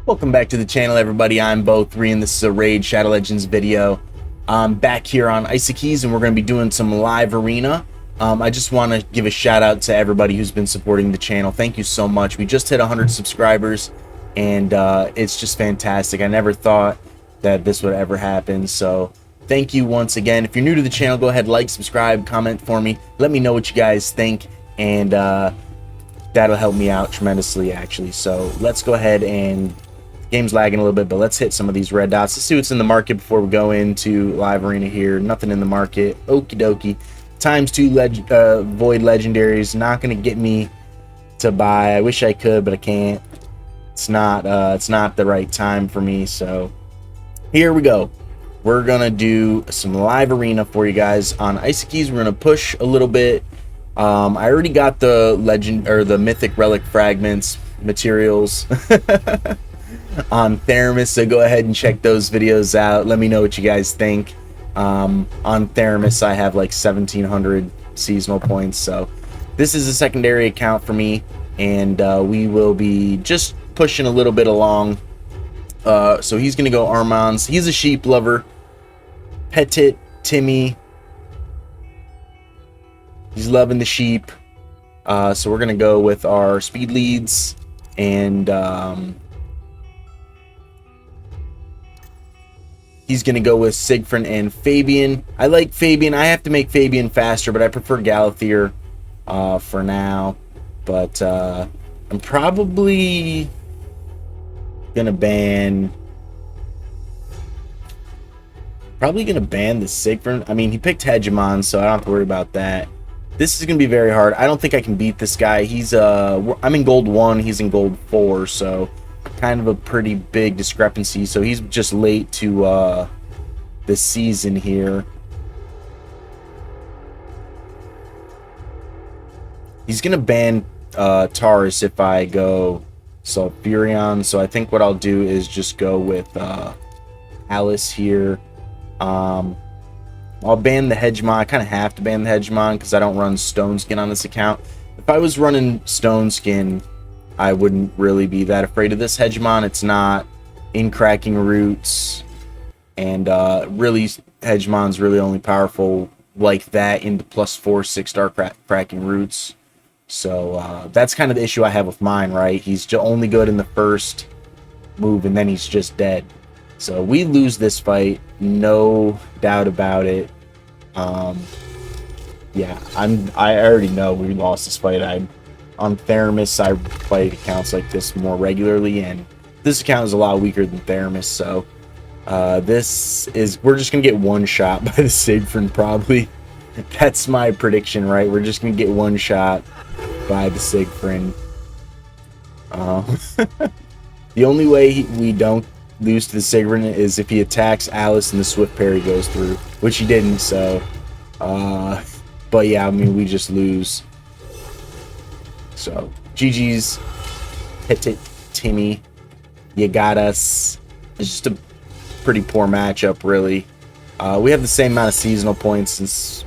Welcome back to the channel, everybody. I'm Bo3 and this is a Raid Shadow Legends video. I'm back here on Isokeis and we're going to be doing some live arena. I just want to give a shout out to everybody who's been supporting the channel. Thank you so much. We just hit 100 subscribers and it's just fantastic. I never thought that this would ever happen, so thank you once again. If you're new to the channel, go ahead, like, subscribe, comment for me. Let me know what you guys think, and that'll help me out tremendously, actually. So let's go ahead and... Game's lagging a little bit, but let's hit some of these red dots. Let's see what's in the market before we go into live arena here. Nothing in the market. Okie dokie. ×2 void legendaries. Not gonna get me to buy. I wish I could, but I can't. It's not the right time for me. So here we go. We're gonna do some live arena for you guys on Isokeis. We're gonna push a little bit. I already got the legend or the mythic relic fragments materials on Theramis, so go ahead and check those videos out. Let me know what you guys think. On Theramis I have like 1700 seasonal points, so this is a secondary account for me, and we will be just pushing a little bit along. So he's gonna go Armands. He's a sheep lover. Petit Timmy, he's loving the sheep. So we're gonna go with our speed leads, and he's going to go with Siegfried and Fabian. I like Fabian. I have to make Fabian faster, but I prefer Galathier for now. But I'm probably going to ban... the Siegfried. I mean, he picked Hegemon, so I don't have to worry about that. This is going to be very hard. I don't think I can beat this guy. He's I'm in gold 1. He's in gold 4, so... kind of a pretty big discrepancy. So he's just late to the season here. He's gonna ban Taurus if I go Sulfurion, so I think what I'll do is just go with Alice here. I'll ban the Hegemon. I kind of have to ban the Hegemon because I don't run Stone Skin on this account. If I was running Stone Skin, I wouldn't really be that afraid of this Hegemon. It's not in cracking roots, and really Hegemon's really only powerful like that in the +4 6-star cracking roots. So that's kind of the issue I have with mine, right? He's only good in the first move and then he's just dead. So we lose this fight, no doubt about it. Yeah, I already know we lost this fight. On Theramis, I play accounts like this more regularly, and this account is a lot weaker than Theramis, so we're just gonna get one shot by the Siegfried, probably. That's my prediction, right? We're just gonna get one shot by the Siegfried. The only way we don't lose to the Siegfried is if he attacks Alice and the Swift Parry goes through, which he didn't, so but yeah, I mean, we just lose. So, GG's, Petit Timmy, you got us. It's just a pretty poor matchup, really. We have the same amount of seasonal points, since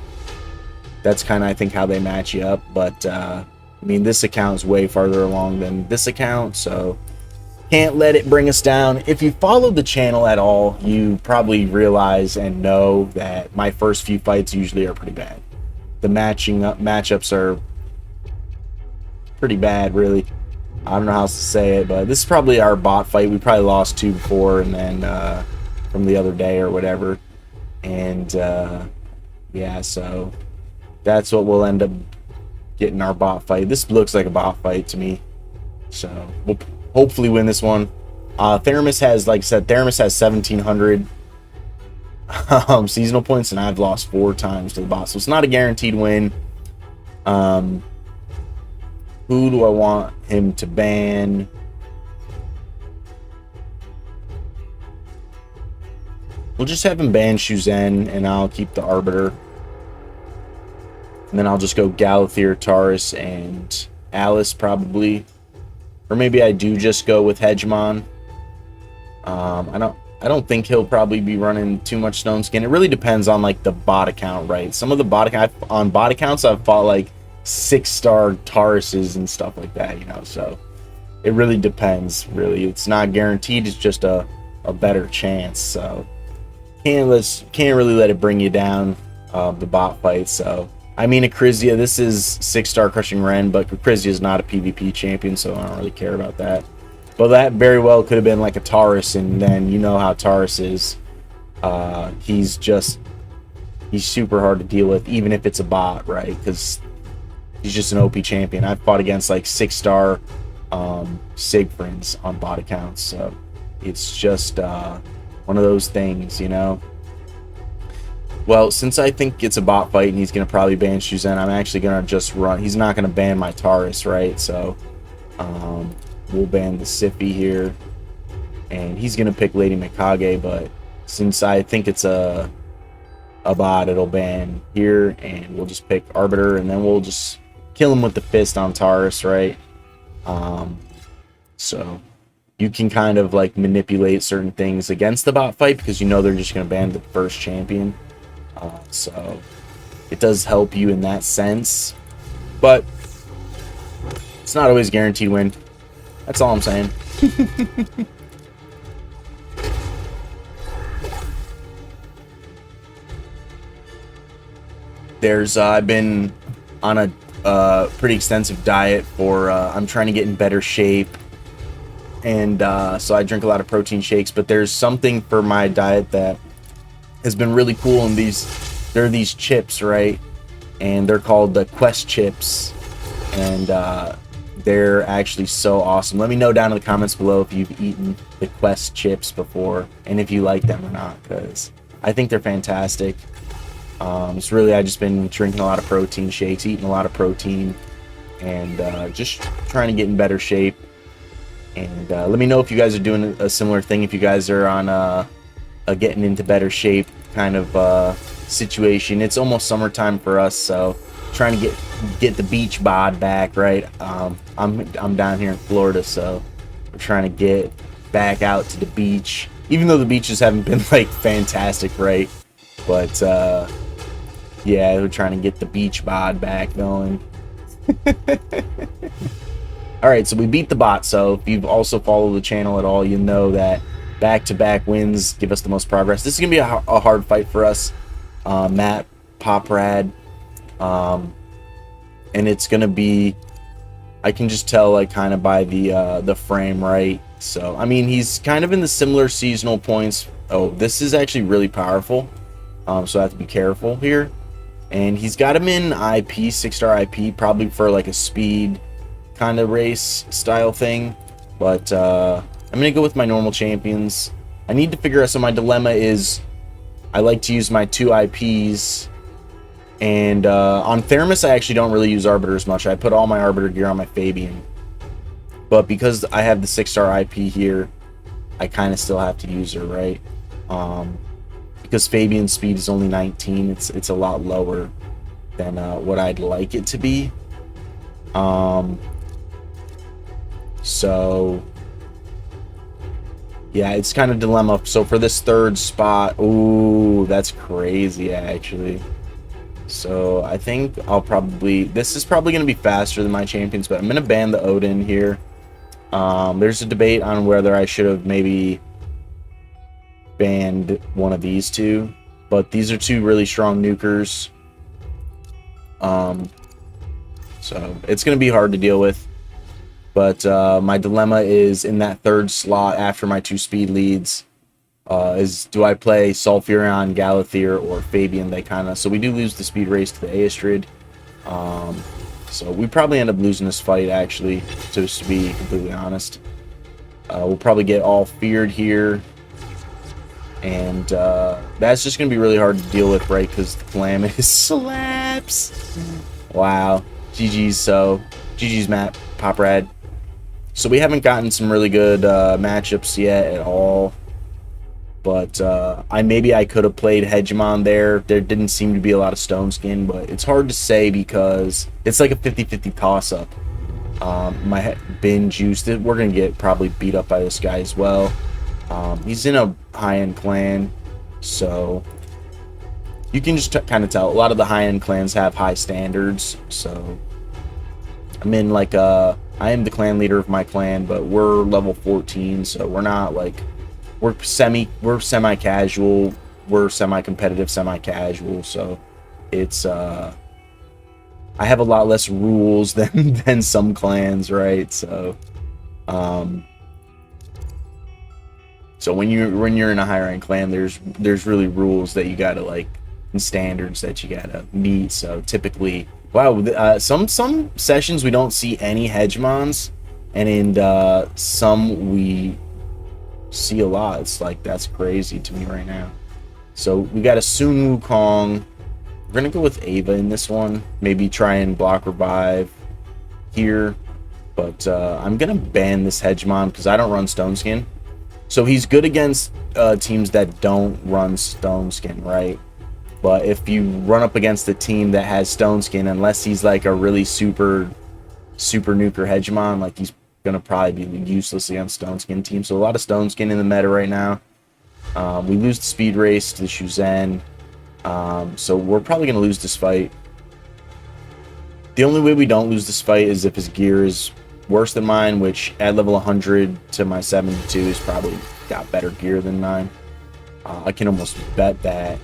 that's kind of, I think, how they match you up. But, I mean, this account is way farther along than this account, so can't let it bring us down. If you follow the channel at all, you probably realize and know that my first few fights usually are pretty bad. The matchups are pretty bad, really. I don't know how else to say it, but this is probably our bot fight. We probably lost 2 before, and then from the other day or whatever. And yeah, so that's what we'll end up getting, our bot fight. This looks like a bot fight to me, so we'll hopefully win this one. Theramis has, like I said, Theramis has 1700 seasonal points, and I've lost 4 times to the bot, so it's not a guaranteed win. Who do I want him to ban? We'll just have him ban Shuzen, and I'll keep the Arbiter. And then I'll just go Galathier, Taurus, and Alice, probably. Or maybe I do just go with Hegemon. I don't think he'll probably be running too much Stone Skin. It really depends on, like, the bot account, right? Some of the bot accounts I've fought, like, 6-star Tauruses and stuff like that, you know, so it really depends. Really, it's not guaranteed. It's just a better chance. So can't really let it bring you down, the bot fight. So I mean, Acrizia, this is 6-star Crushing Ren, but Acrizia is not a PvP champion, so I don't really care about that. But that very well could have been like a Taurus, and then you know how Taurus is. He's super hard to deal with, even if it's a bot, right? Because he's just an OP champion. I've fought against like 6-star Siegfrieds on bot accounts, so it's just one of those things, you know. Well, since I think it's a bot fight and he's going to probably ban Shuzen, I'm actually going to just run. He's not going to ban my Taurus, right? So we'll ban the Siffy here. And he's going to pick Lady Mikage, but since I think it's a bot, it'll ban here. And we'll just pick Arbiter, and then we'll just kill him with the fist on Taurus, right? So you can kind of like manipulate certain things against the bot fight because you know they're just going to ban the first champion. So it does help you in that sense, but it's not always guaranteed win. That's all I'm saying. I've been on a pretty extensive diet for I'm trying to get in better shape, and so I drink a lot of protein shakes, but there's something for my diet that has been really cool, and there are these chips, right? And they're called the Quest chips, and they're actually so awesome. Let me know down in the comments below if you've eaten the Quest chips before and if you like them or not, because I think they're fantastic. It's really, I just been drinking a lot of protein shakes, eating a lot of protein, and just trying to get in better shape. And let me know if you guys are doing a similar thing, if you guys are on a getting into better shape kind of situation. It's almost summertime for us, so trying to get the beach bod back, right? I'm down here in Florida, so we're trying to get back out to the beach, even though the beaches haven't been like fantastic, right? But yeah, we're trying to get the beach bod back going. All right, so we beat the bot. So if you've also followed the channel at all, you know that back-to-back wins give us the most progress. This is gonna be a hard fight for us. Matt Poprad, and it's gonna be, I can just tell like kind of by the frame, right? So I mean, he's kind of in the similar seasonal points. Oh, this is actually really powerful, so I have to be careful here. And he's got him in IP, 6-star IP, probably for like a speed kind of race style thing, but I'm gonna go with my normal champions. I need to figure out, so my dilemma is I like to use my 2 IPs, and on Thermos I actually don't really use Arbiter as much. I put all my Arbiter gear on my Fabian, but because I have the 6-star IP here, I kind of still have to use her, right? Because Fabian's speed is only 19, it's a lot lower than what I'd like it to be. So yeah, it's kind of dilemma. So for this 3rd spot, ooh, that's crazy actually. So I think I'll probably, this is probably going to be faster than my champions, but I'm going to ban the Odin here. There's a debate on whether I should have maybe banned one of these two, but these are 2 really strong nukers. So it's going to be hard to deal with. But my dilemma is in that 3rd slot after my 2 speed leads. Is do I play Sulfurion, Galathier, or Fabian? They kind of, so we do lose the speed race to the Aestrid. So we probably end up losing this fight, actually, just to be completely honest. We'll probably get all feared here, and that's just gonna be really hard to deal with, right? Because the Calamitous slaps. Wow, GG's. So GG's, Matt Poprad. So we haven't gotten some really good matchups yet at all, but maybe I could have played Hegemon there. There didn't seem to be a lot of Stone Skin, but it's hard to say because it's like a 50-50 toss-up. My Bin Juice, we're gonna get probably beat up by this guy as well. He's in a high-end clan, so you can just kind of tell a lot of the high-end clans have high standards. So I'm in like a I am the clan leader of my clan, but we're level 14, so we're not like we're semi-casual, we're semi-competitive, semi-casual, so it's I have a lot less rules than some clans, right? So so when you're in a higher rank clan, there's really rules that you gotta like, and standards that you gotta meet. So typically, wow, some sessions we don't see any hegemons, and in some we see a lot. It's like, that's crazy to me right now. So we got a Sun Wukong. We're gonna go with Ava in this one. Maybe try and block revive here, but I'm gonna ban this hegemon because I don't run Stone Skin. So he's good against teams that don't run Stone Skin, right? But if you run up against a team that has Stone Skin, unless he's like a really super nuker hegemon, like he's gonna probably be useless against Stone Skin teams. So a lot of Stone Skin in the meta right now. We lose the speed race to the Shuzen, so we're probably gonna lose this fight. The only way we don't lose this fight is if his gear is worse than mine, which at level 100 to my 72 is probably got better gear than mine. I can almost bet that.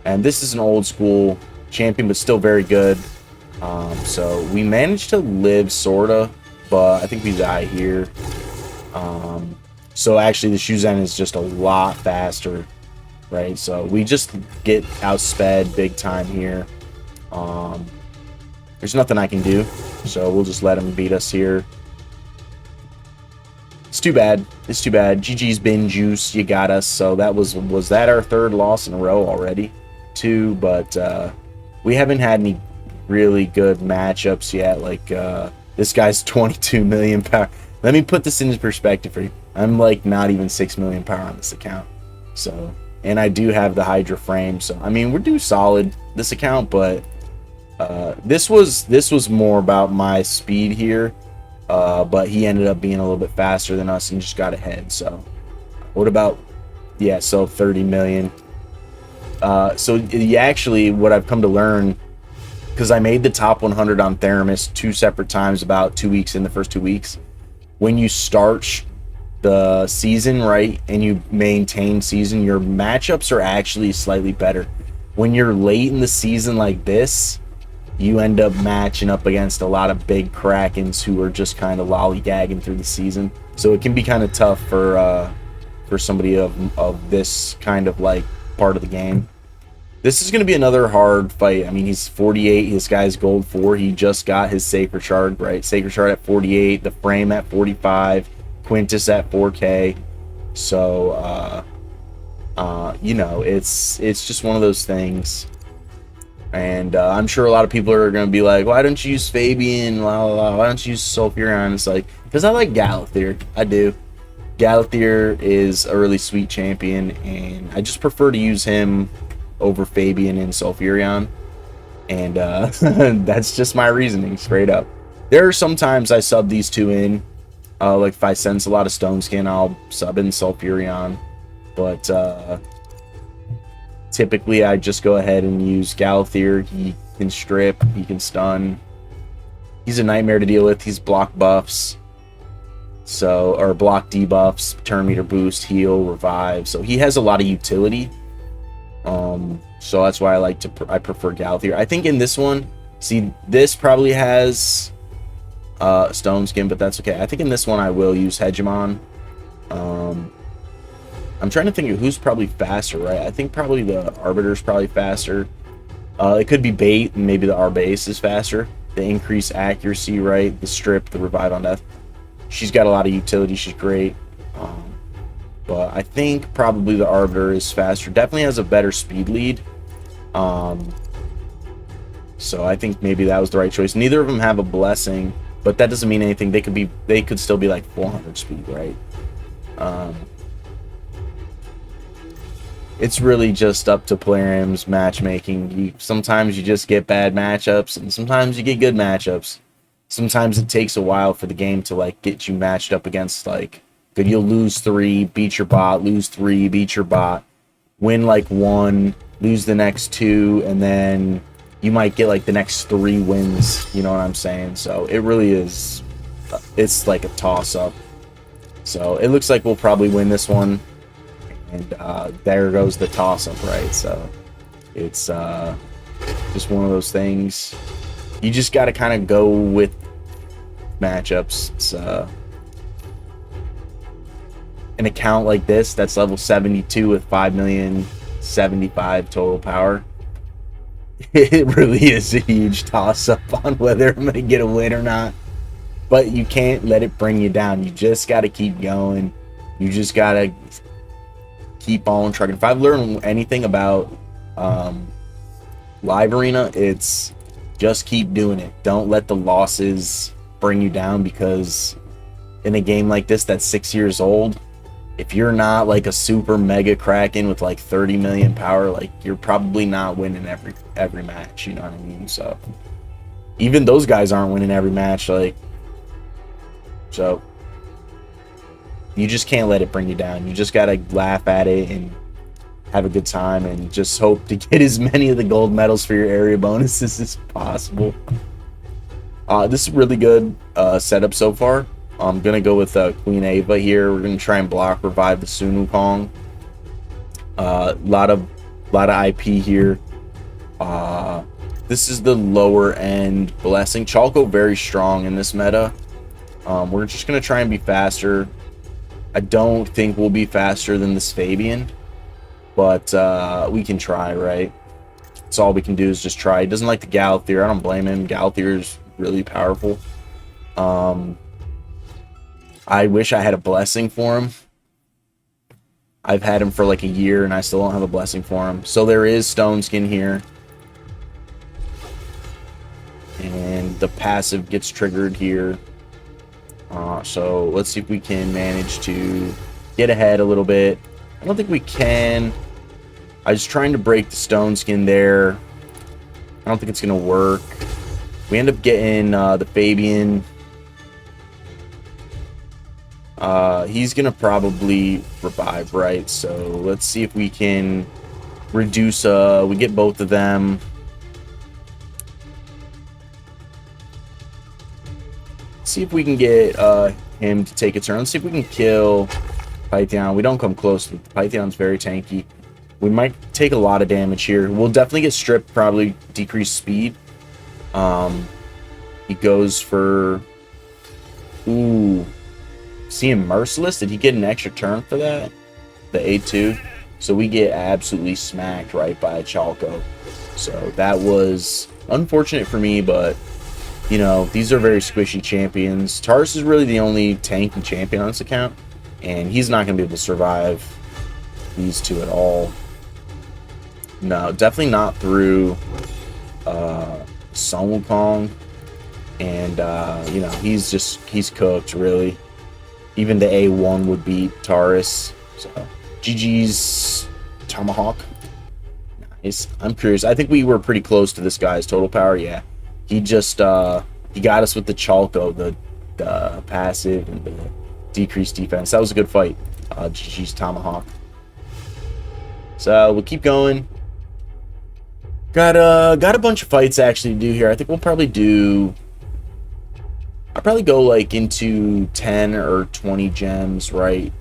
And this is an old school champion, but still very good. So we managed to live sorta, but I think we die here. So actually the Shuzen is just a lot faster, right? So we just get outsped big time here. There's nothing I can do, so we'll just let him beat us here. It's too bad. It's too bad. GG's bin juice. You got us. So that was that our third loss in a row already? 2, but we haven't had any really good matchups yet. Like this guy's 22 million power. Let me put this into perspective for you. I'm like not even 6 million power on this account. So, and I do have the Hydra frame. So I mean, we're doing solid this account, but this was more about my speed here. But he ended up being a little bit faster than us and just got ahead. So what about, yeah, so 30 million. So actually what I've come to learn, because I made the top 100 on Theramis 2 separate times about 2 weeks in the first 2 weeks. When you start the season, right, and you maintain season, your matchups are actually slightly better. When you're late in the season like this, you end up matching up against a lot of big Krakens who are just kind of lollygagging through the season. So it can be kind of tough for somebody of this kind of like part of the game. This is going to be another hard fight. I mean, he's 48. This guy's gold 4. He just got his Sacred Shard, right? Sacred Shard at 48. The Frame at 45. Quintus at 4K. So, you know, it's just one of those things. And I'm sure a lot of people are going to be like, why don't you use Fabian? Why don't you use Sulfurion? It's like, because I like Galathier. I do. Galathier is a really sweet champion, and I just prefer to use him over Fabian and Sulfurion. And that's just my reasoning, straight up. There are sometimes I sub these two in. Like if I sense a lot of Stone Skin, I'll sub in Sulfurion. But typically, I just go ahead and use Galathier. He can strip, he can stun. He's a nightmare to deal with. He's block buffs, so, or block debuffs, turn meter boost, heal, revive. So he has a lot of utility. So that's why I prefer Galathier. I think in this one, see, this probably has Stone Skin, but that's okay. I think in this one I will use Hegemon. I'm trying to think of who's probably faster, right? I think probably the Arbiter's probably faster. It could be Bait, and maybe the Arbase is faster. The increased accuracy, right? The strip, the revive on death. She's got a lot of utility. She's great. But I think probably the Arbiter is faster. Definitely has a better speed lead. So I think maybe that was the right choice. Neither of them have a blessing, but that doesn't mean anything. They could still be like 400 speed, right? It's really just up to Plarium's matchmaking. Sometimes you just get bad matchups, and sometimes you get good matchups. Sometimes it takes a while for the game to like get you matched up against like good. You'll lose 3, beat your bot, lose 3, beat your bot, win like 1, lose the next 2, and then you might get like the next 3 wins. You know what I'm saying? So it really is it's like a toss-up. So it looks like we'll probably win this one. And there goes the toss-up, right? So it's just one of those things. You just got to kind of go with matchups. It's an account like this that's level 72 with 5,075,000 total power. It really is a huge toss-up on whether I'm going to get a win or not. But you can't let it bring you down. You just got to keep going. You just got to keep on trucking. If I've learned anything about live arena, it's just keep doing it. Don't let the losses bring you down, because in a game like this that's 6 years old, if you're not like a super mega Kraken with like 30 million power, like you're probably not winning every match, you know what I mean? So even those guys aren't winning every match, like, so you just can't let it bring you down. You just gotta laugh at it and have a good time and just hope to get as many of the gold medals for your area bonuses as possible. This is a really good setup so far. I'm gonna go with Queen Ava here. We're gonna try and block revive the Sun Wukong. Lot of IP here. This is the lower end blessing. Chalco very strong in this meta. We're just gonna try and be faster. I don't think we'll be faster than this Fabian, but we can try, right? That's all we can do is just try. He doesn't like the Galathier. I don't blame him. Galathier is really powerful. I wish I had a blessing for him. I've had him for like a year and I still don't have a blessing for him. So there is Stone Skin here. And the passive gets triggered here. So let's see if we can manage to get ahead a little bit. I don't think we can. I was trying to break the Stone Skin there. I don't think it's going to work. We end up getting the Fabian. He's going to probably revive, right? So let's see if we can reduce. We get both of them. See if we can get him to take a turn. Let's see if we can kill Python. We don't come close. Python's very tanky. We might take a lot of damage here. We'll definitely get stripped, probably decrease speed. He goes for... Ooh. See him Merciless? Did he get an extra turn for that? The A2. So we get absolutely smacked right by Chalco. So that was unfortunate for me, but... You know, these are very squishy champions. Taurus is really the only tanky champion on this account, and he's not going to be able to survive these two at all. No, definitely not through Sun Wukong. And, you know, he's cooked, really. Even the A1 would beat Taurus. So, GG's Tomahawk. Nice. I'm curious. I think we were pretty close to this guy's total power, yeah. He just, he got us with the Chalco, the passive, and the decreased defense. That was a good fight. GG's Tomahawk. So, we'll keep going. Got a bunch of fights actually to do here. I think we'll probably do... I'll probably go, like, into 10 or 20 gems, right,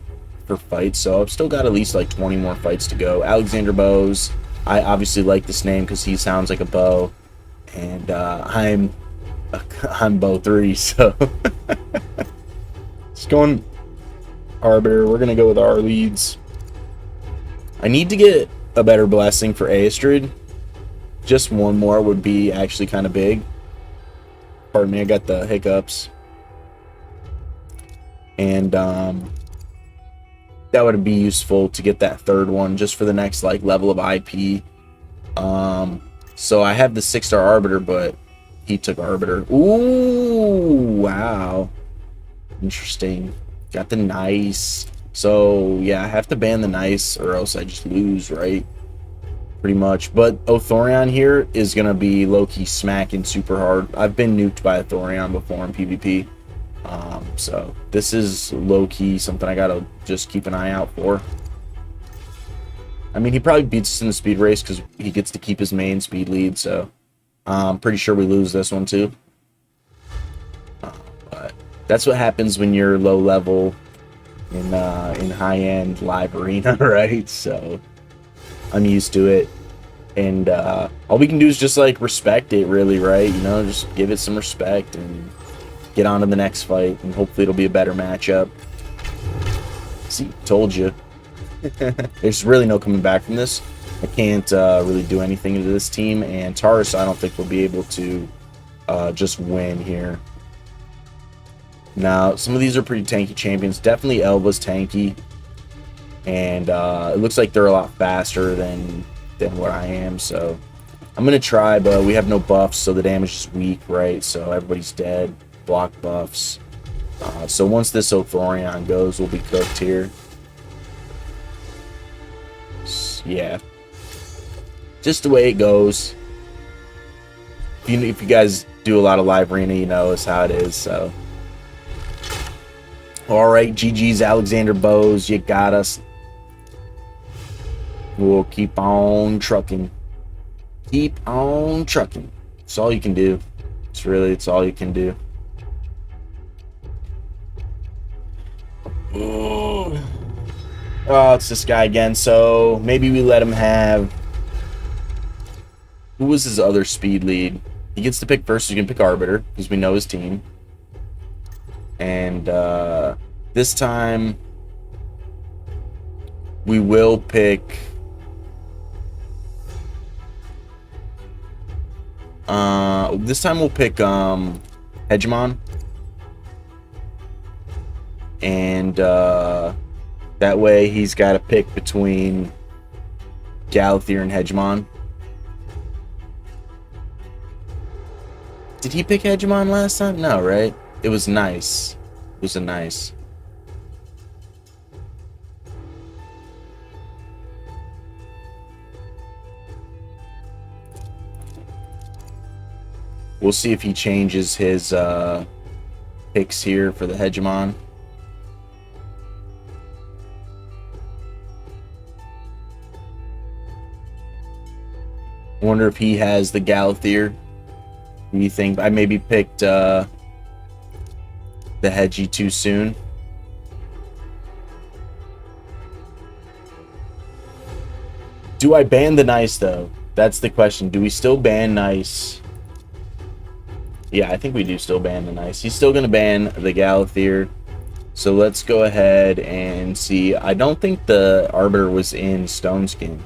for fights. So, I've still got at least, like, 20 more fights to go. Alexander Bows. I obviously like this name because he sounds like a bow. And I'm bow 3, so just going Arbiter. We're gonna go with our leads. I need to get a better blessing for Astrid. Just one more would be actually kind of big. Pardon me, I got the hiccups. And that would be useful to get that third one just for the next like level of IP. So I have the 6-star Arbiter, but he took Arbiter. Ooh, wow. Interesting. Got the nice. So, yeah, I have to ban the nice or else I just lose, right? Pretty much. But Othorion here is going to be low-key smacking super hard. I've been nuked by Othorion before in PvP. So this is low-key something I got to just keep an eye out for. I mean, he probably beats us in the speed race because he gets to keep his main speed lead, so I'm pretty sure we lose this one too. But That's what happens when you're low level in high-end live arena, right? So I'm used to it. And all we can do is just like respect it, really, right? You know, just give it some respect and get on to the next fight, and hopefully it'll be a better matchup. See, told you. There's really no coming back from this. I can't really do anything to this team, and Taurus I don't think will be able to just win here. Now, some of these are pretty tanky champions. Definitely Elva's tanky, and it looks like they're a lot faster than what I am, so I'm gonna try, but we have no buffs, so the damage is weak, right? So everybody's dead. Block buffs. So once this Othorion goes, we'll be cooked here. Yeah, just the way it goes. If you guys do a lot of live arena, you know it's how it is. So, all right, GG's Alexander Bose, you got us. We'll keep on trucking. Keep on trucking. It's all you can do. It's all you can do. Oh, it's this guy again. So maybe we let him have... Who was his other speed lead? He gets to pick first, so you can pick Arbiter, because we know his team. And this time we will pick... this time we'll pick Hegemon, and that way he's got to pick between Galathier and Hegemon. Did he pick Hegemon last time? No, right? It was nice. It was a nice. We'll see if he changes his picks here for the Hegemon. I wonder if he has the Galathier. Do you think I maybe picked the Hedgie too soon? Do I ban the Nice, though? That's the question. Do we still ban Nice? Yeah, I think we do still ban the Nice. He's still going to ban the Galathier. So let's go ahead and see. I don't think the Arbiter was in Stone Skin.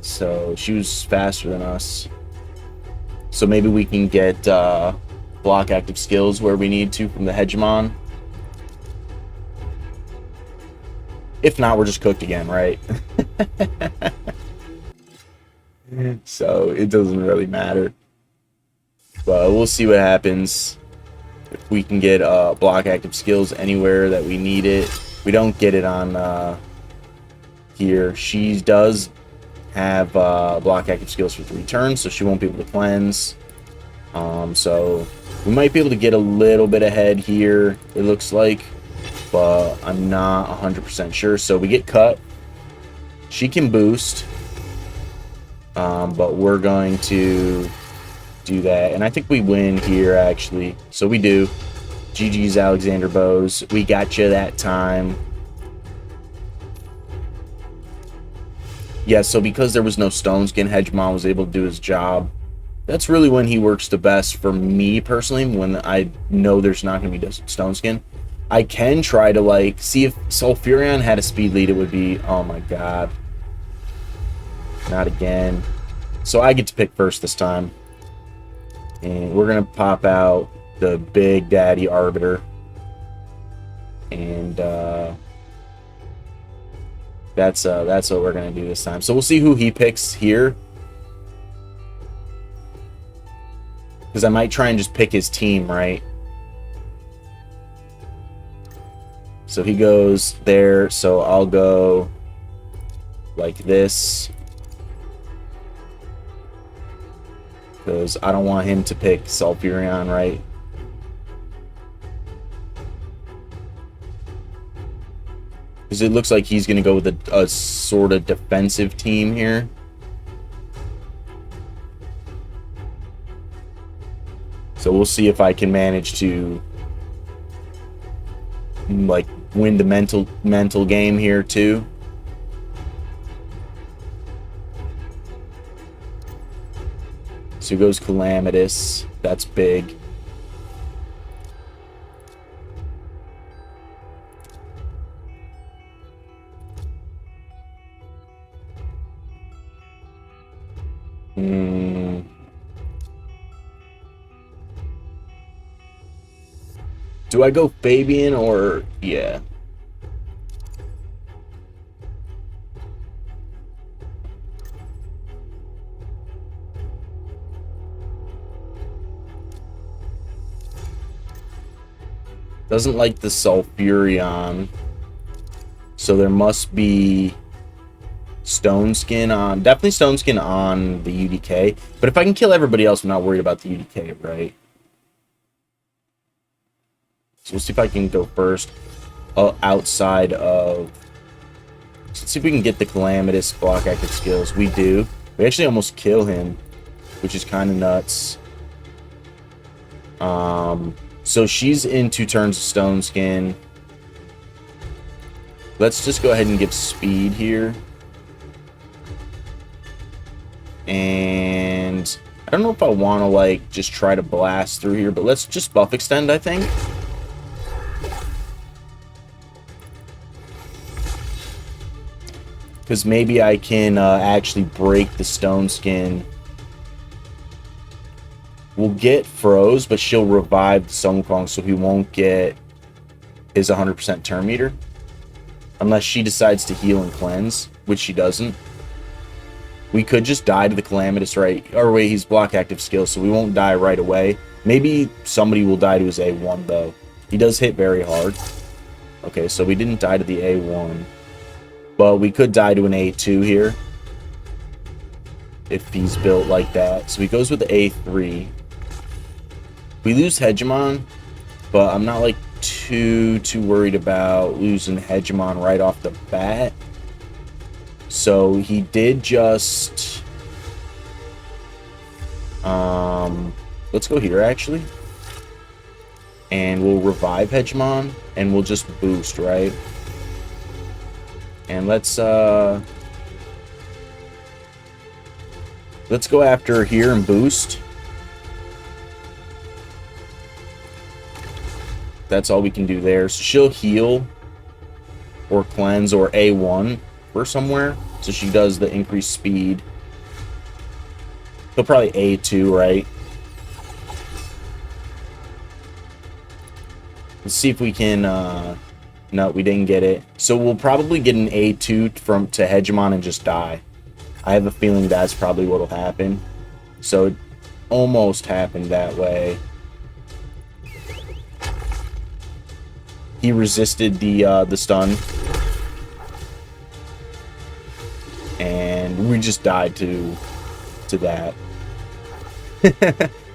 So she was faster than us. So maybe we can get block active skills where we need to from the Hegemon. If not, we're just cooked again, right? So it doesn't really matter. But we'll see what happens. If we can get block active skills anywhere that we need it. We don't get it on here. She does have block active skills for 3 turns, so she won't be able to cleanse. So we might be able to get a little bit ahead here, it looks like, but I'm not 100% sure. So we get cut. She can boost, but we're going to do that, and I think we win here, actually. So we do. GG's Alexander Bose. We got you that time. Yeah, so because there was no Stone Skin, Hegemon was able to do his job. That's really when he works the best for me, personally, when I know there's not going to be Stone Skin. I can try to, like, see if Sulfurion had a speed lead, it would be... Oh, my God. Not again. So I get to pick first this time. And we're going to pop out the Big Daddy Arbiter. And that's what we're going to do this time. So we'll see who he picks here. Because I might try and just pick his team, right? So he goes there, so I'll go like this. Because I don't want him to pick Sulfurion, right? Because it looks like he's going to go with a sort of defensive team here. So we'll see if I can manage to like win the mental game here too. So goes Calamitous. That's big. Do I go Fabian or... yeah. Doesn't like the Sulfurion. So there must be Stone Skin on... definitely Stone Skin on the UDK. But if I can kill everybody else, I'm not worried about the UDK, right? So we'll see if I can go first outside of... let's see if we can get the Calamitous block active skills. We do. We actually almost kill him, which is kind of nuts. So she's in 2 turns of Stone Skin. Let's just go ahead and give speed here. And I don't know if I want to, like, just try to blast through here, but let's just buff extend, I think. Because maybe I can actually break the Stone Skin. We'll get Froze, but she'll revive the Sun Wukong, so he won't get his 100% turn meter. Unless she decides to heal and cleanse, which she doesn't. We could just die to the Calamitous, right? Or wait, he's block active skill, so we won't die right away. Maybe somebody will die to his A1, though. He does hit very hard. Okay, so we didn't die to the A1. But we could die to an A2 here. If he's built like that. So he goes with the A3. We lose Hegemon, but I'm not like too worried about losing Hegemon right off the bat. So he did just let's go here actually. And we'll revive Hegemon and we'll just boost, right? And let's go after here and boost. That's all we can do there. So she'll heal or cleanse or A1 or somewhere. So she does the increased speed. He'll probably A2, right? Let's see if we can... no, we didn't get it. So we'll probably get an A2 to Hegemon and just die. I have a feeling that's probably what'll happen. So it almost happened that way. He resisted the stun. And we just died to that.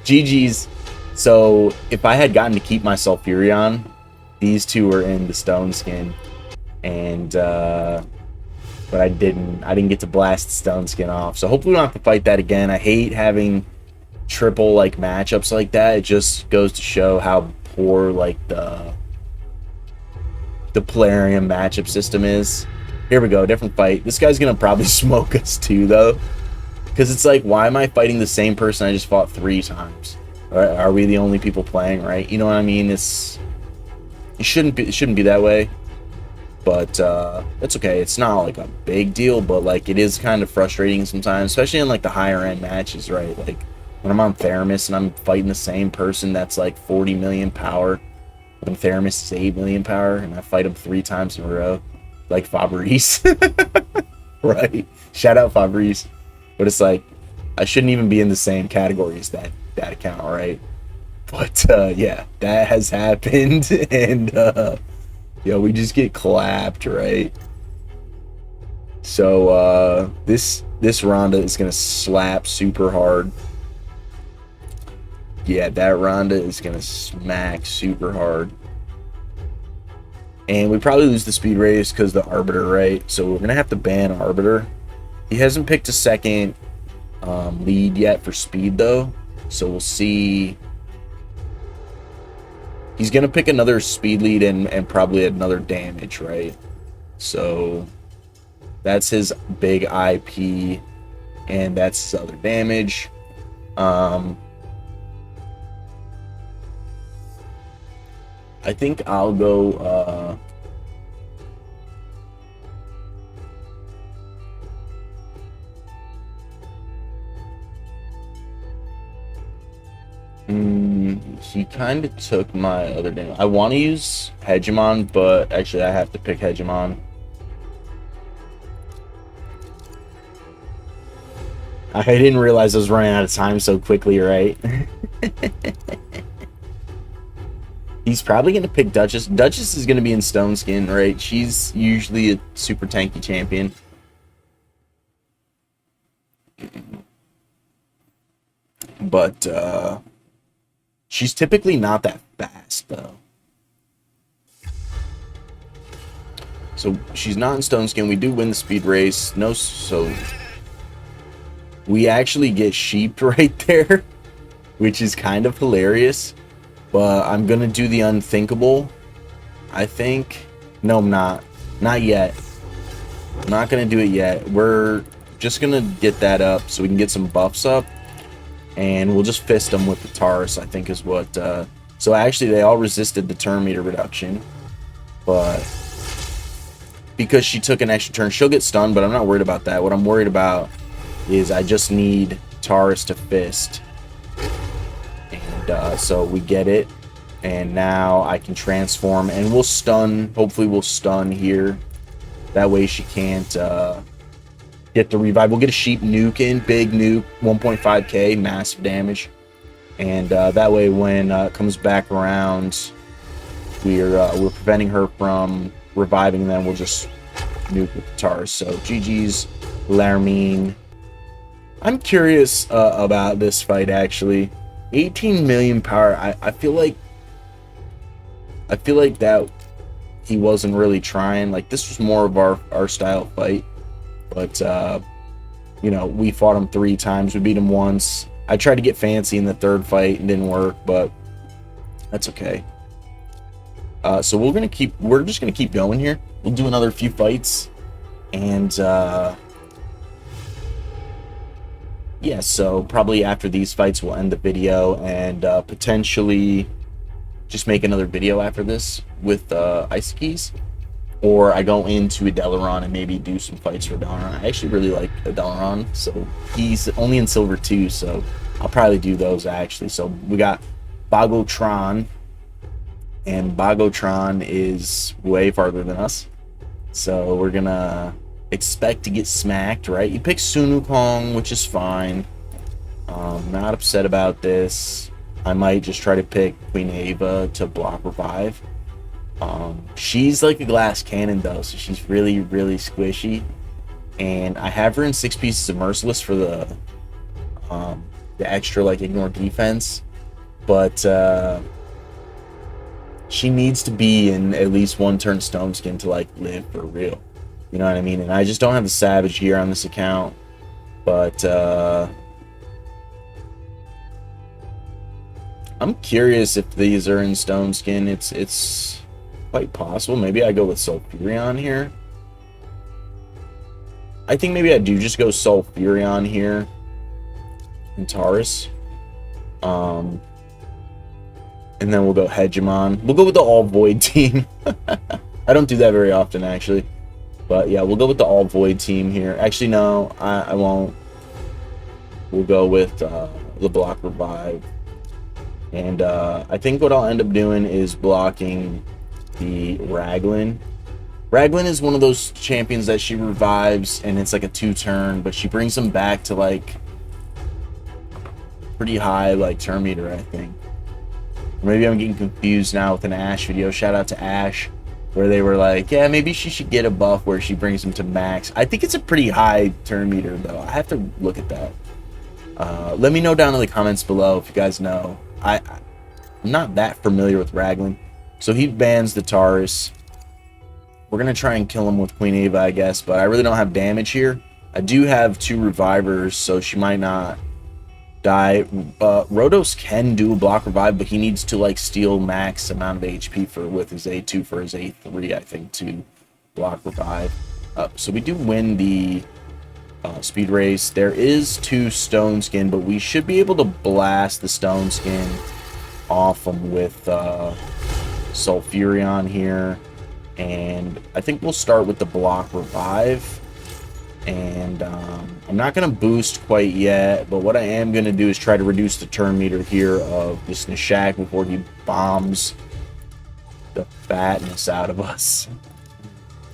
GG's. So if I had gotten to keep my Sulfurion, these two were in the Stone Skin. And but I didn't get to blast the Stone Skin off. So hopefully we don't have to fight that again. I hate having triple like matchups like that. It just goes to show how poor like the Plarium matchup system is. Here we go, different fight. This guy's gonna probably smoke us too though. Because it's like, why am I fighting the same person I just fought 3 times? Are we the only people playing, right? You know what I mean? It shouldn't be that way. But it's okay. It's not like a big deal, but like it is kind of frustrating sometimes, especially in like the higher end matches, right? Like when I'm on Theramis and I'm fighting the same person that's like 40 million power, when Theramis is 8 million power, and I fight him 3 times in a row, like Fabrice, right? Shout out Fabrice. But it's like I shouldn't even be in the same category as that account, right? But yeah, that has happened, and yeah, we just get clapped, right? So this Rhonda is gonna slap super hard. Yeah, that Rhonda is gonna smack super hard. And we probably lose the speed race because the Arbiter, right? So we're gonna have to ban Arbiter. He hasn't picked a second lead yet for speed though, so we'll see He's gonna pick another speed lead and probably another damage, right? So that's his big IP, and that's his other damage. I think I'll go he kind of took my other damage. I want to use Hegemon, but actually I have to pick Hegemon. I didn't realize I was running out of time so quickly, right? He's probably going to pick Duchess. Duchess is going to be in Stone Skin, right? She's usually a super tanky champion. But she's typically not that fast, though. So she's not in Stone Skin. We do win the speed race. No, so we actually get sheeped right there, which is kind of hilarious. But I'm gonna do the unthinkable, I think. No, I'm not. Not yet. I'm not gonna do it yet. We're just gonna get that up so we can get some buffs up, and we'll just fist them with the Taurus, I think is what. So actually, they all resisted the turn meter reduction, but because she took an extra turn, she'll get stunned. But I'm not worried about that. What I'm worried about is I just need Taurus to fist. And so we get it, and now I can transform, and we'll stun. Hopefully we'll stun here. That way she can't get the revive. We'll get a sheep nuke in, big nuke, 1.5k, massive damage. And that way when it comes back around, we're preventing her from reviving them. We'll just nuke with the Taurus. So GG's, Larmine. I'm curious about this fight, actually. 18 million power. I feel like that he wasn't really trying. Like, this was more of our style fight. But you know, we fought him 3 times. We beat him once. I tried to get fancy in the 3rd fight and didn't work, but that's okay. So we're just gonna keep going here. We'll do another few fights, and yeah, so probably after these fights we'll end the video, and potentially just make another video after this with Isokeis, or I go into Adeleron and maybe do some fights for Adeleron. I actually really like Adeleron, so he's only in Silver 2, so I'll probably do those actually. So we got Bagotron, and Bagotron is way farther than us, so we're gonna expect to get smacked, right? You pick Sunukong, which is fine. Not upset about this. I might just try to pick Queen Ava to block revive. She's like a glass cannon though, so she's really, really squishy. And I have her in 6 pieces of Merciless for the extra like ignore defense, but she needs to be in at least 1 turn Stone Skin to like live for real. You know what I mean? And I just don't have the Savage gear on this account. But I'm curious if these are in Stone Skin. It's quite possible. Maybe I go with Sulfurion here. I think maybe I do just go Sulfurion here and Taurus. And then we'll go Hegemon. We'll go with the All Void team. I don't do that very often, actually. But yeah, we'll go with the All Void team here. Actually, no, I won't. We'll go with the block revive. And I think what I'll end up doing is blocking the Raglan. Raglan is one of those champions that she revives, and it's like a 2-turn, but she brings them back to like pretty high like turn meter, I think. Or maybe I'm getting confused now with an Ash video. Shout out to Ash, where they were like, yeah, maybe she should get a buff where she brings them to max. I think it's a pretty high turn meter, though. I have to look at that. Let me know down in the comments below if you guys know. I'm not that familiar with Raglan. So he bans the Taurus. We're going to try and kill him with Queen Ava, I guess, but I really don't have damage here. I do have 2 revivers, so she might not die. Rhodos can do a block revive, but he needs to like steal max amount of HP for with his A2 for his A3, I think, to block revive. So we do win the speed race. There is 2 stone skin, but we should be able to blast the stone skin off him with Sulfurion here. And I think we'll start with the block revive. And I'm not going to boost quite yet, but what I am going to do is try to reduce the turn meter here of this Nishak before he bombs the fatness out of us.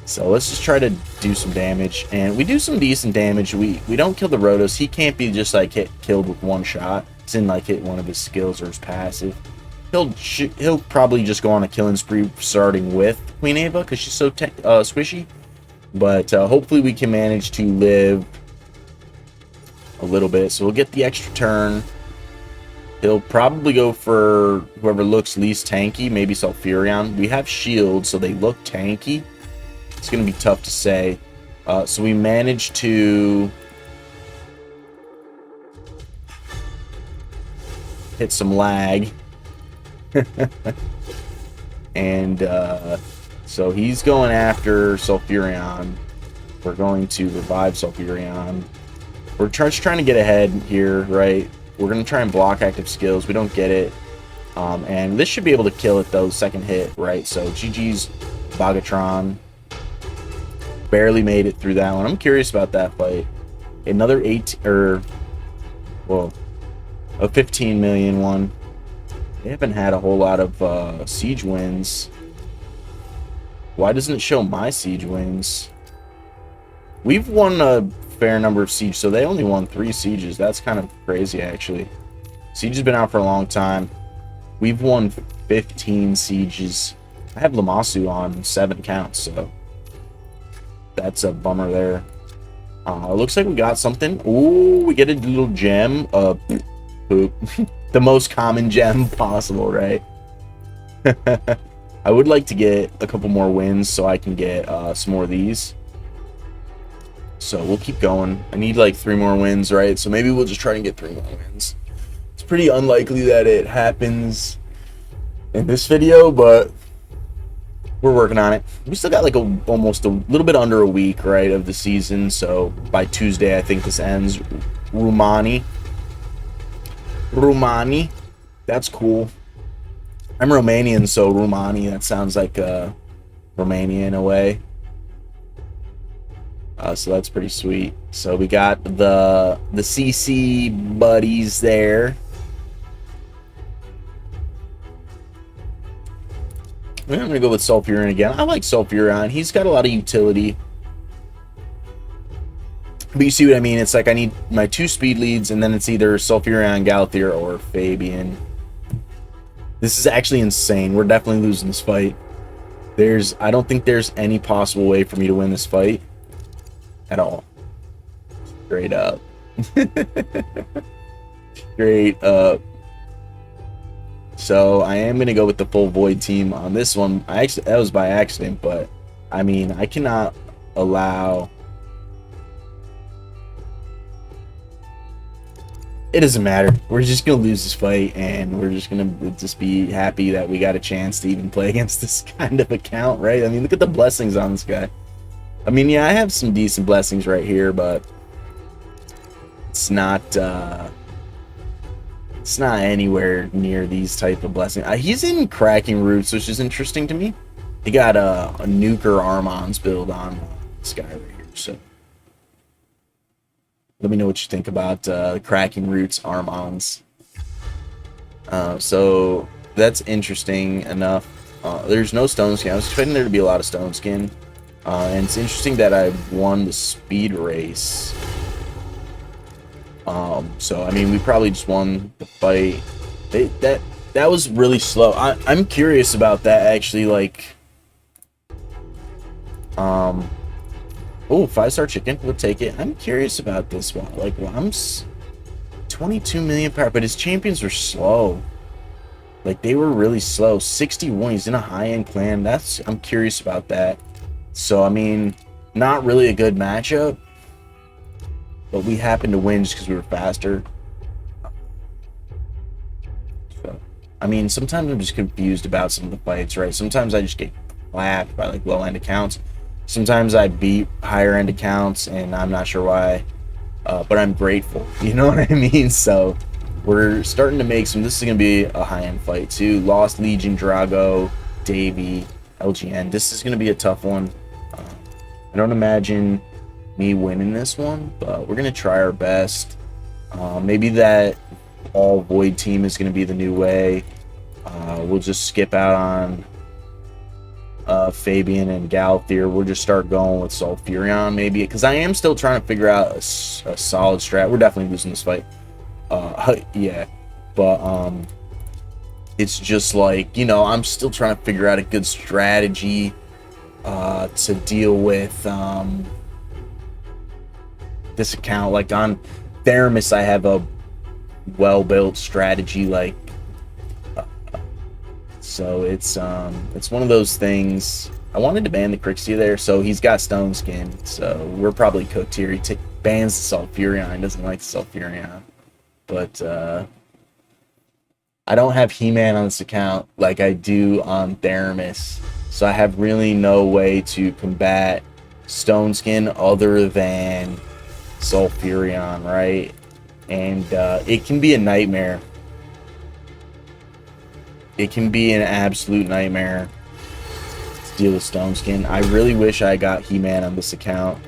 So let's just try to do some damage, and we do some decent damage. We don't kill the Rhodos. He can't be just like killed with one shot. It's in like hit one of his skills or his passive. He'll probably just go on a killing spree starting with Queen Ava because she's so squishy. But hopefully we can manage to live a little bit. So we'll get the extra turn. He'll probably go for whoever looks least tanky, maybe Sulfurion. We have shields, so they look tanky. It's going to be tough to say. So we managed to hit some lag. And so he's going after Sulfurion. We're going to revive Sulfurion. We're just trying to get ahead here, right? We're going to try and block active skills. We don't get it. And this should be able to kill it, though, second hit, right? So GG's Bogatron. Barely made it through that one. I'm curious about that fight. Another 15 million one. They haven't had a whole lot of siege wins. Why doesn't it show my siege wins? We've won a fair number of siege, so they only won 3 sieges. That's kind of crazy, actually. Siege has been out for a long time. We've won 15 sieges. I have Lamasu on 7 counts, so that's a bummer there. It looks like we got something. Ooh, we get a little gem. Poop. The most common gem possible, right? I would like to get a couple more wins so I can get some more of these. So we'll keep going. I need like 3 more wins, right? So maybe we'll just try and get 3 more wins. It's pretty unlikely that it happens in this video, but we're working on it. We still got like almost a little bit under a week, right, of the season. So by Tuesday, I think this ends. Rumani. That's cool. I'm Romanian, so Rumani, that sounds like Romania in a way. So that's pretty sweet. So we got the CC buddies there. I'm going to go with Sulfurion again. I like Sulfurion. He's got a lot of utility. But you see what I mean? It's like I need my 2 speed leads, and then it's either Sulfurion, Galathier, or Fabian. This is actually insane. We're definitely losing this fight. I don't think there's any possible way for me to win this fight. At all. Straight up. Straight up. So I am going to go with the full void team on this one. That was by accident, but I mean, I cannot allow... It doesn't matter. We're just going to lose this fight, and we're just going to just be happy that we got a chance to even play against this kind of account, right? I mean, look at the blessings on this guy. I mean, yeah, I have some decent blessings right here, but it's not anywhere near these type of blessings. He's in cracking roots, which is interesting to me. He got a nuker Armons build on this guy right here, so let me know what you think about cracking roots Armons. So that's interesting enough. There's no stone skin. I was expecting there to be a lot of stone skin. And it's interesting that I won the speed race. So I mean, we probably just won the fight. That was really slow. I'm curious about that actually. Like, oh, 5-star chicken. We'll take it. I'm curious about this one. Like, well, 22 million power, but his champions were slow. Like, they were really slow. 61. He's in a high-end clan. I'm curious about that. So, I mean, not really a good matchup, but we happened to win just because we were faster. I mean, sometimes I'm just confused about some of the fights, right? Sometimes I just get clapped by like low end accounts. Sometimes I beat higher end accounts, and I'm not sure why. But I'm grateful. You know what I mean? So we're starting to make some. This is gonna be a high end fight too. Lost Legion, Drago, Davey, LGN. This is gonna be a tough one. I don't imagine me winning this one, but we're gonna try our best. Maybe that all void team is gonna be the new way. We'll just skip out on Fabian and Galthier. We'll just start going with Sulfurion maybe, because I am still trying to figure out a solid strat. We're definitely losing this fight. Yeah, but it's just like, you know, I'm still trying to figure out a good strategy to deal with this account. Like on Theramis, I have a well-built strategy, like so it's one of those things. I wanted to ban the Crixia there, so he's got Stone Skin, so we're probably cooked here. He bans the Sulfurion. He doesn't like the Sulfurion, but I don't have He-Man on this account like I do on Theramis, so I have really no way to combat Stone Skin other than Sulfurion, right? And it can be a nightmare. It can be an absolute nightmare to deal with Stone Skin. I really wish I got He-Man on this account.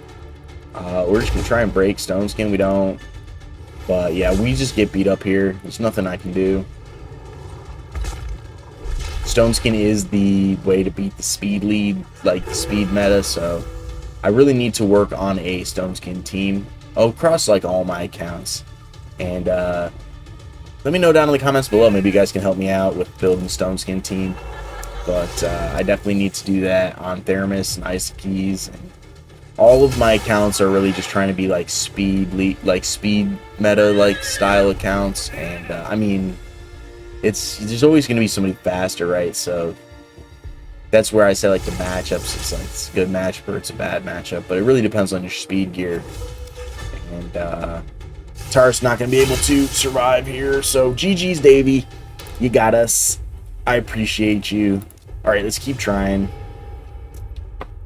We're just gonna try and break Stone Skin. We don't, but yeah, we just get beat up here. There's nothing I can do. Stone Skin is the way to beat the speed lead, like the speed meta, so I really need to work on a Stone Skin team across like all my accounts. And let me know down in the comments below. Maybe you guys can help me out with building a Stone Skin team. But I definitely need to do that on Theramis and Isokeis. And all of my accounts are really just trying to be like speed meta like style accounts. And I mean, there's always going to be somebody faster, right? So that's where I say like the matchups. It's like it's a good matchup or it's a bad matchup, but it really depends on your speed gear. And Taurus not going to be able to survive here. So GG's, Davey. You got us. I appreciate you. All right, let's keep trying.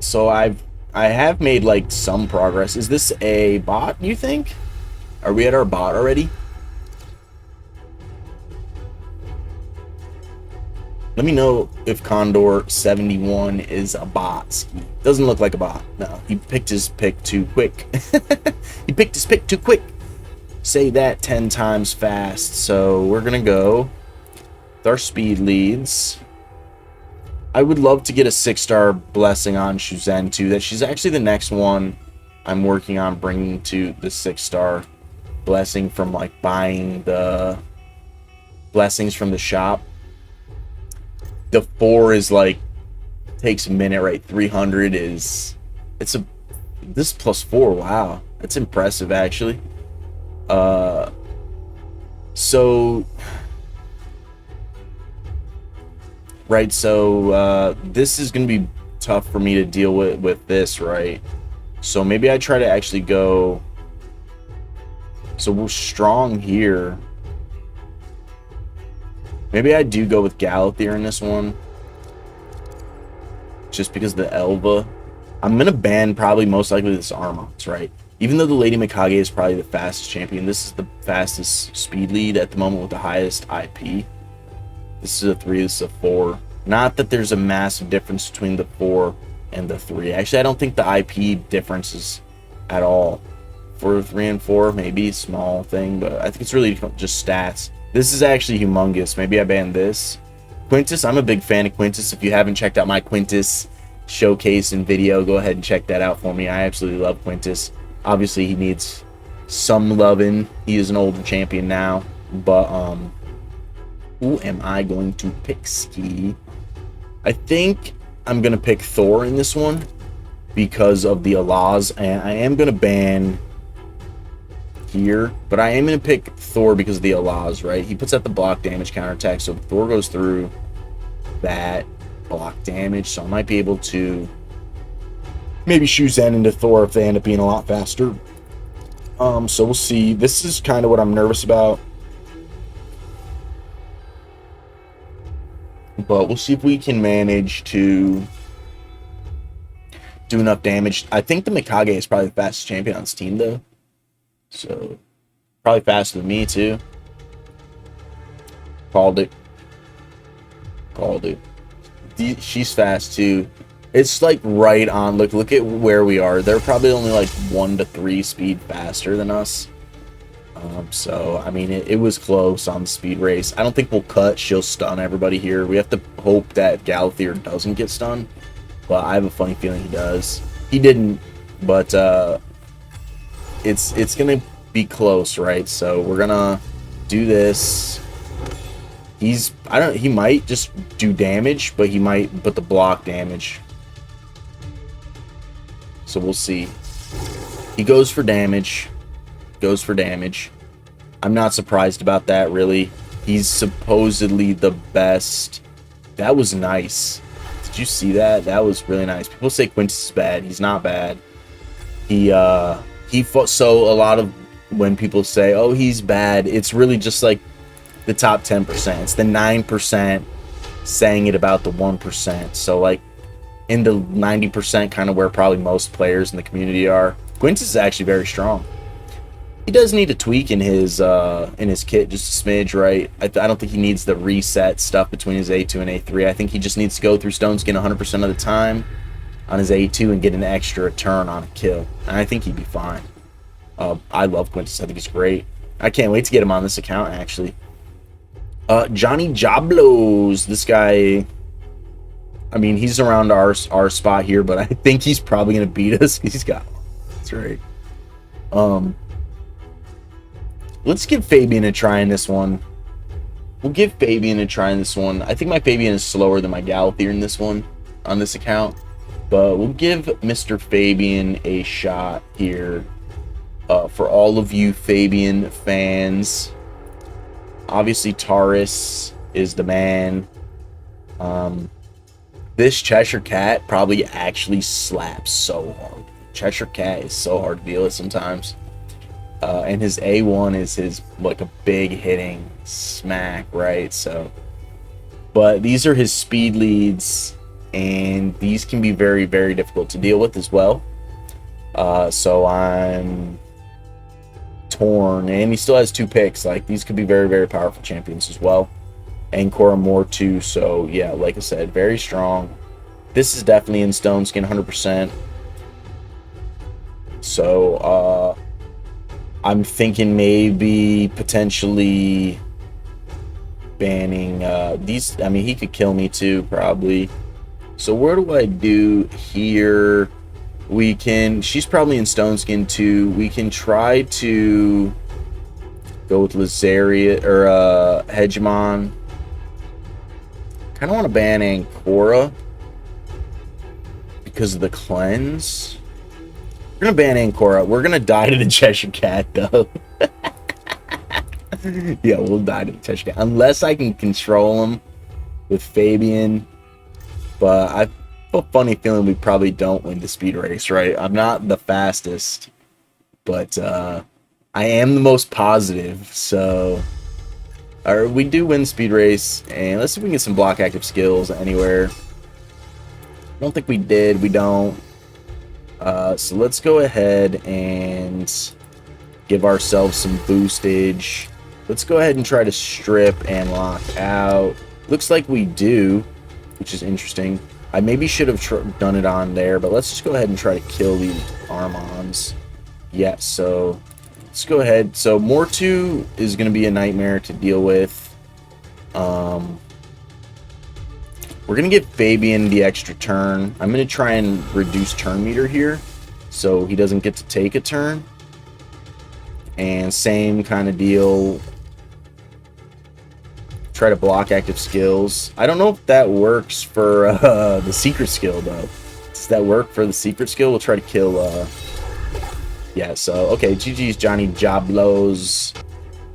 So I have made like some progress. Is this a bot, you think? Are we at our bot already? Let me know if Condor 71 is a bot. Doesn't look like a bot. No, he picked his pick too quick. He picked his pick too quick. Say that 10 times fast. So we're gonna go with our speed leads. I would love to get a 6-star blessing on Shuzen too. That she's actually the next one I'm working on bringing to the 6-star blessing from like buying the blessings from the shop. The 4 is like takes a minute, right? 300 is this +4. Wow, that's impressive actually. So right, so this is gonna be tough for me to deal with this, right? So maybe I try to actually go, so we're strong here. Maybe I do go with Galthier in this one, just because the Elva. I'm gonna ban probably most likely this Armox, right? Even though the Lady Mikage is probably the fastest champion, this is the fastest speed lead at the moment with the highest IP. This is a 3, this is a 4. Not that there's a massive difference between the 4 and the 3. Actually, I don't think the IP differences at all. For 3 and 4, maybe a small thing, but I think it's really just stats. This is actually humongous. Maybe I ban this. Quintus, I'm a big fan of Quintus. If you haven't checked out my Quintus showcase and video, go ahead and check that out for me. I absolutely love Quintus. Obviously, he needs some loving. He is an older champion now. But, who am I going to pick, Ski? I think I'm going to pick Thor in this one because of the Allahs. And I am going to ban here, but I am going to pick Thor because of the Allahs, right? He puts out the block damage counterattack, so Thor goes through that block damage, so I might be able to maybe shoot Zen into Thor if they end up being a lot faster. So we'll see. This is kind of what I'm nervous about. But we'll see if we can manage to do enough damage. I think the Mikage is probably the fastest champion on this team, though. So, probably faster than me, too. Called it. Called it. She's fast, too. It's, like, right on. Look at where we are. They're probably only, like, 1 to 3 speed faster than us. So, I mean, it was close on the speed race. I don't think we'll cut. She'll stun everybody here. We have to hope that Galathier doesn't get stunned. But I have a funny feeling he does. He didn't, but it's gonna be close, right? So we're gonna do this. He might just do damage, but he might put the block damage. So we'll see. He goes for damage. Goes for damage. I'm not surprised about that, really. He's supposedly the best. That was nice. Did you see that? That was really nice. People say Quintus is bad. He's not bad. He fought. So a lot of when people say, "Oh, he's bad," it's really just like the top 10%. It's the 9% saying it about the 1%. So like in the 90%, kind of where probably most players in the community are. Quintus is actually very strong. He does need a tweak in his kit, just a smidge, right? I don't think he needs the reset stuff between his A2 and A3. I think he just needs to go through Stone Skin 100% of the time on his A2 and get an extra turn on a kill. And I think he'd be fine. I love Quintus. I think he's great. I can't wait to get him on this account, actually. Johnny Joblos. This guy, I mean, he's around our spot here, but I think he's probably going to beat us. He's got... That's right. Let's give Fabian a try in this one. We'll give Fabian a try in this one. I think my Fabian is slower than my Galathier in this one, on this account. But we'll give Mr. Fabian a shot here. For all of you Fabian fans. Obviously, Taurus is the man. This Cheshire Cat probably actually slaps so hard. Cheshire Cat is so hard to deal with sometimes. And his A1 is his, like, a big hitting smack, right? So, but these are his speed leads, and these can be very, very difficult to deal with as well. So I'm torn, and he still has 2 picks. Like, these could be very, very powerful champions as well. And Korra Moore too. So yeah, like I said, very strong. This is definitely in Stone Skin 100%. So I'm thinking maybe potentially banning these. I mean, he could kill me too, probably. So what do I do here? We can... She's probably in Stone Skin too. We can try to go with Lazaria or Hegemon. Kind of want to ban Ancora because of the cleanse. We're gonna ban Ancora. We're gonna die to the Cheshire Cat, though. Yeah, we'll die to the Cheshire Cat. Unless I can control him with Fabian. But I have a funny feeling we probably don't win the speed race, right? I'm not the fastest. But I am the most positive, so... Or we do win speed race. And let's see if we can get some block active skills anywhere. I don't think we did. We don't. So let's go ahead and give ourselves some boostage. Let's go ahead and try to strip and lock out. Looks like we do, which is interesting. I maybe should have done it on there, but let's just go ahead and try to kill the Armons. Yeah, so let's go ahead. So Mortu is going to be a nightmare to deal with. We're going to give Fabian the extra turn. I'm going to try and reduce turn meter here so he doesn't get to take a turn. And same kind of deal. Try to block active skills. I don't know if that works for the secret skill, though. Does that work for the secret skill? We'll try to kill... Yeah, so, okay, GG's Johnny Joblos.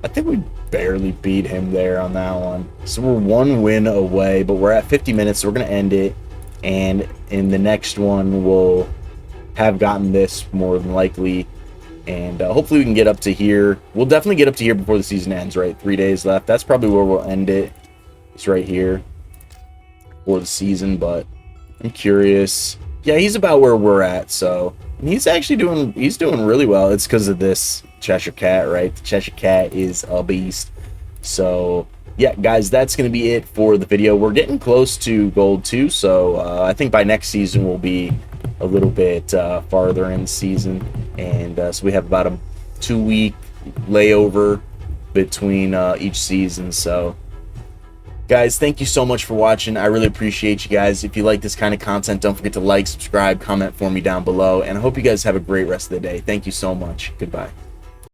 I think we barely beat him there on that one. So we're 1 win away, but we're at 50 minutes, so we're going to end it. And in the next one, we'll have gotten this more than likely. And hopefully we can get up to here. We'll definitely get up to here before the season ends, right? 3 days left. That's probably where we'll end it. It's right here. for the season, but I'm curious. Yeah, he's about where we're at, so and he's actually doing really well. It's because of this Cheshire Cat, right? The Cheshire Cat is a beast. So yeah, guys, that's going to be it for the video. We're getting close to gold 2, so I think by next season we'll be a little bit farther in the season, and so we have about a 2-week layover between each season. So guys, thank you so much for watching. I really appreciate you guys. If you like this kind of content, don't forget to like, subscribe, comment for me down below, and I hope you guys have a great rest of the day. Thank you so much. Goodbye.